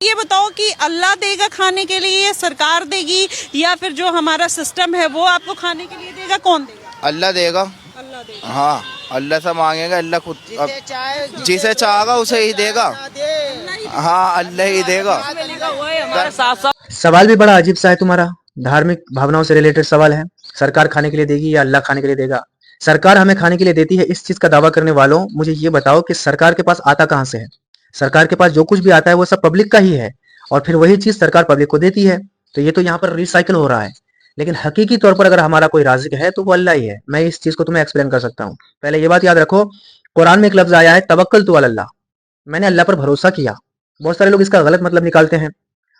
ये बताओ कि अल्लाह देगा खाने के लिए, सरकार देगी, या फिर जो हमारा सिस्टम है वो आपको खाने के लिए देगा? कौन देगा? अल्लाह देगा। अल्लाह देगा। हाँ, अल्लाह से मांगेगा, अल्लाह खुद जिसे चाहेगा उसे ही देगा। हाँ, अल्लाह ही देगा। हमारे साथ साथ सवाल भी बड़ा अजीब सा है तुम्हारा, धार्मिक भावनाओं से रिलेटेड सवाल है। सरकार खाने के लिए देगी या अल्लाह खाने के लिए देगा? सरकार हमें खाने के लिए देती है, इस चीज का दावा करने वालों मुझे ये बताओ कि सरकार के पास आता कहां से है? सरकार के पास जो कुछ भी आता है वो सब पब्लिक का ही है, और फिर वही चीज सरकार पब्लिक को देती है। तो ये तो यहाँ पर रिसाइकिल हो रहा है। लेकिन हकीकी तौर पर अगर हमारा कोई राज़िक है तो वो अल्लाह ही है। मैं इस चीज को तुम्हें एक्सप्लेन कर सकता हूँ। पहले ये बात याद रखो, कुरान में एक लफ्ज आया है तवक्कल तु अल्लाह, मैंने अल्लाह पर भरोसा किया। बहुत सारे लोग इसका गलत मतलब निकालते हैं।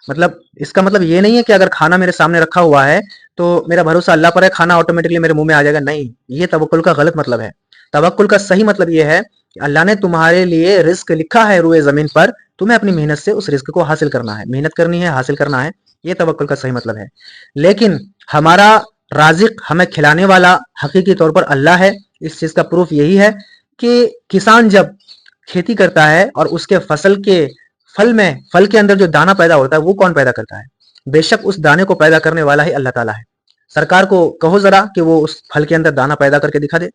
मतलब इसका मतलब ये नहीं है कि अगर खाना मेरे सामने रखा हुआ है तो मेरा भरोसा अल्लाह पर है, खाना ऑटोमेटिकली मेरे मुंह में आ जाएगा। नहीं, ये तवक्कुल का गलत मतलब है। तवक्कुल का सही मतलब ये है कि अल्लाह ने तुम्हारे लिए रिस्क लिखा है रुए जमीन पर, तुम्हें अपनी मेहनत से उस रिस्क को हासिल करना है, मेहनत करनी है, हासिल करना है। ये तवक्कुल का सही मतलब है। लेकिन हमारा राजिक, हमें खिलाने वाला हकीकी तौर पर अल्लाह है। इस चीज का प्रूफ यही है कि किसान जब खेती करता है और उसके फसल के फल के अंदर जो दाना पैदा होता है वो कौन पैदा करता है? बेशक उस दाने को पैदा करने वाला ही अल्लाह ताला है। सरकार को कहो जरा कि वो उस फल के अंदर दाना पैदा करके दिखा दे,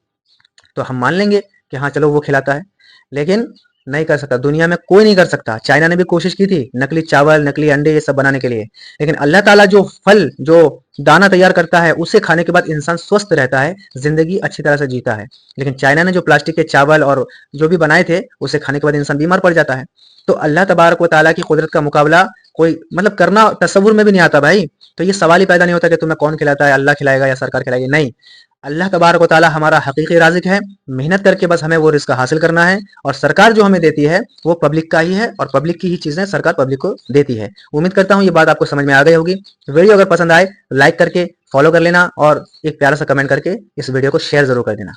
तो हम मान लेंगे कि हाँ चलो वो खिलाता है। लेकिन नहीं कर सकता, दुनिया में कोई नहीं कर सकता। चाइना ने भी कोशिश की थी नकली चावल, नकली अंडे ये सब बनाने के लिए, लेकिन अल्लाह ताला जो फल, जो दाना तैयार करता है उसे खाने के बाद इंसान स्वस्थ रहता है, जिंदगी अच्छी तरह से जीता है। लेकिन चाइना ने जो प्लास्टिक के चावल और जो भी बनाए थे उसे खाने के बाद इंसान बीमार पड़ जाता है। तो अल्लाह तबारक व तआला की कुदरत का मुकाबला कोई मतलब करना तसव्वुर में भी नहीं आता भाई। तो ये सवाल ही पैदा नहीं होता कि तुम्हें कौन खिलाता है, अल्लाह खिलाएगा या सरकार खिलाएगी। नहीं, अल्लाह तबारक व तआला हमारा हकीकी राज़िक है। मेहनत करके बस हमें वो रिज़्क हासिल करना है, और सरकार जो हमें देती है वो पब्लिक का ही है, और पब्लिक की ही चीजें सरकार पब्लिक को देती है। उम्मीद करता हूँ ये बात आपको समझ में आ गई होगी। वीडियो अगर पसंद आए लाइक करके फॉलो कर लेना, और एक प्यारा सा कमेंट करके इस वीडियो को शेयर जरूर कर देना।